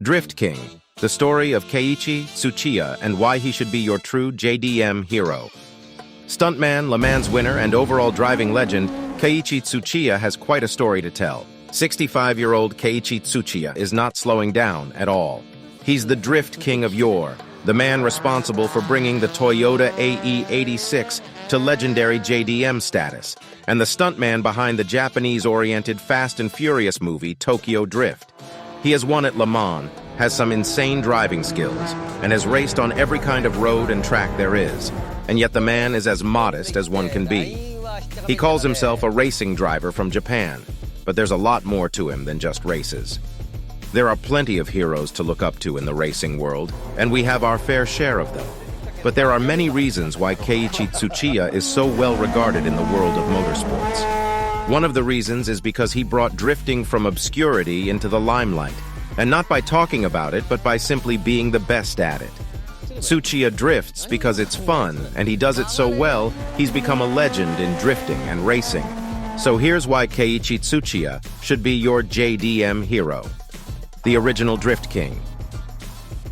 Drift King, the story of Keiichi Tsuchiya and why he should be your true JDM hero. Stuntman, Le Mans winner, and overall driving legend, Keiichi Tsuchiya has quite a story to tell. 65-year-old Keiichi Tsuchiya is not slowing down at all. He's the Drift King of yore, the man responsible for bringing the Toyota AE86 to legendary JDM status, and the stuntman behind the Japanese-oriented Fast and Furious movie Tokyo Drift. He has won at Le Mans, has some insane driving skills, and has raced on every kind of road and track there is, and yet the man is as modest as one can be. He calls himself a racing driver from Japan, but there's a lot more to him than just races. There are plenty of heroes to look up to in the racing world, and we have our fair share of them. But there are many reasons why Keiichi Tsuchiya is so well regarded in the world of motorsports. One of the reasons is because he brought drifting from obscurity into the limelight, and not by talking about it, but by simply being the best at it. Tsuchiya drifts because it's fun, and he does it so well, he's become a legend in drifting and racing. So here's why Keiichi Tsuchiya should be your JDM hero. The original Drift King.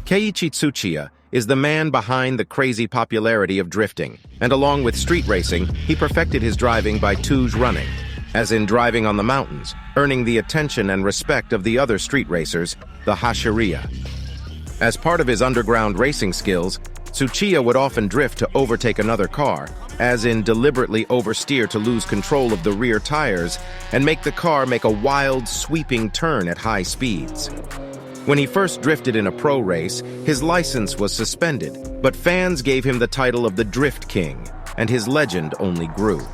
Keiichi Tsuchiya is the man behind the crazy popularity of drifting, and along with street racing, he perfected his driving by Touge running, as in driving on the mountains, earning the attention and respect of the other street racers, the Hachiroku. As part of his underground racing skills, Tsuchiya would often drift to overtake another car, as in deliberately oversteer to lose control of the rear tires and make the car make a wild, sweeping turn at high speeds. When he first drifted in a pro race, his license was suspended, but fans gave him the title of the Drift King, and his legend only grew.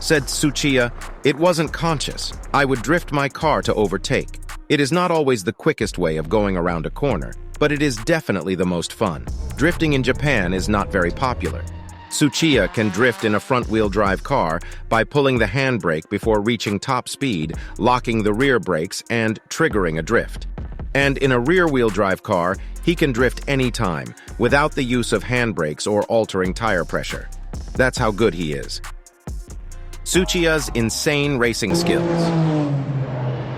Said Tsuchiya, "It wasn't conscious. I would drift my car to overtake. It is not always the quickest way of going around a corner, but it is definitely the most fun. Drifting in Japan is not very popular. Tsuchiya can drift in a front-wheel drive car by pulling the handbrake before reaching top speed, locking the rear brakes, and triggering a drift. And in a rear-wheel drive car, he can drift anytime, without the use of handbrakes or altering tire pressure. That's how good he is." Tsuchiya's insane racing skills.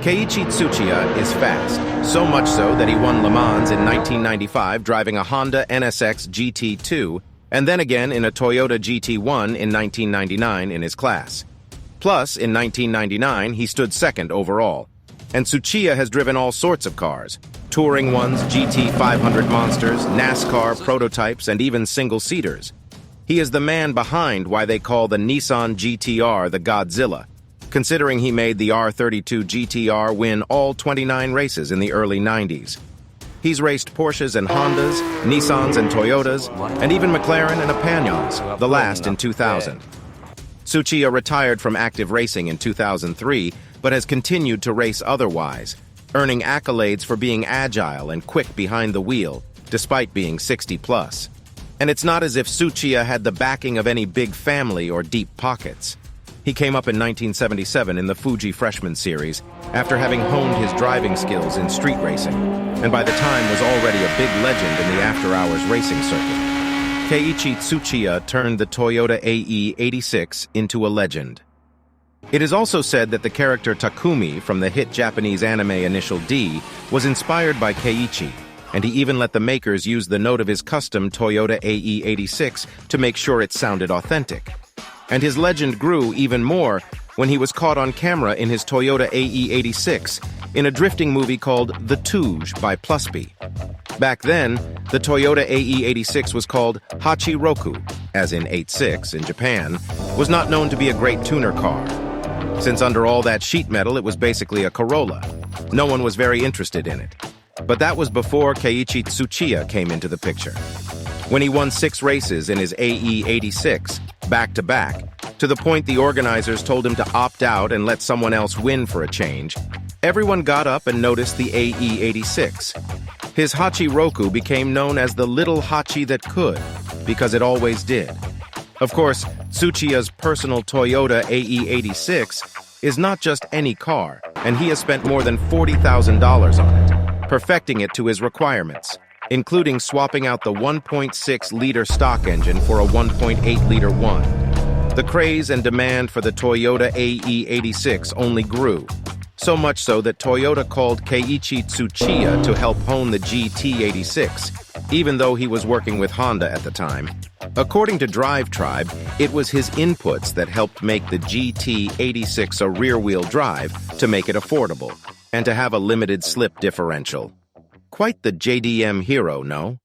Keiichi Tsuchiya is fast, so much so that he won Le Mans in 1995 driving a Honda NSX GT2, and then again in a Toyota GT1 in 1999 in his class. Plus, in 1999, he stood second overall. And Tsuchiya has driven all sorts of cars, touring ones, GT 500 monsters, NASCAR prototypes, and even single-seaters. He is the man behind why they call the Nissan GT-R the Godzilla, considering he made the R32 GT-R win all 29 races in the early 90s. He's raced Porsches and Hondas, Nissans and Toyotas, and even McLaren and Pagans, the last in 2000. Tsuchiya retired from active racing in 2003, but has continued to race otherwise, earning accolades for being agile and quick behind the wheel, despite being 60+. And it's not as if Tsuchiya had the backing of any big family or deep pockets. He came up in 1977 in the Fuji Freshman Series after having honed his driving skills in street racing, and by the time was already a big legend in the after-hours racing circuit. Keiichi Tsuchiya turned the Toyota AE86 into a legend. It is also said that the character Takumi from the hit Japanese anime Initial D was inspired by Keiichi, and he even let the makers use the note of his custom Toyota AE86 to make sure it sounded authentic. And his legend grew even more when he was caught on camera in his Toyota AE86 in a drifting movie called The Touge by Plusby. Back then, the Toyota AE86 was called Hachiroku, as in 86 in Japan, was not known to be a great tuner car. Since under all that sheet metal, it was basically a Corolla. No one was very interested in it. But that was before Keiichi Tsuchiya came into the picture. When he won 6 races in his AE86, back-to-back, to the point the organizers told him to opt out and let someone else win for a change, everyone got up and noticed the AE86. His Hachiroku became known as the Little Hachi that could, because it always did. Of course, Tsuchiya's personal Toyota AE86 is not just any car, and he has spent more than $40,000 on it, perfecting it to his requirements, including swapping out the 1.6-liter stock engine for a 1.8-liter one. The craze and demand for the Toyota AE86 only grew, So much so that Toyota called Keiichi Tsuchiya to help hone the GT86, even though he was working with Honda at the time. According to Drive Tribe, it was his inputs that helped make the GT86 a rear-wheel drive to make it affordable, and to have a limited slip differential. Quite the JDM hero, no?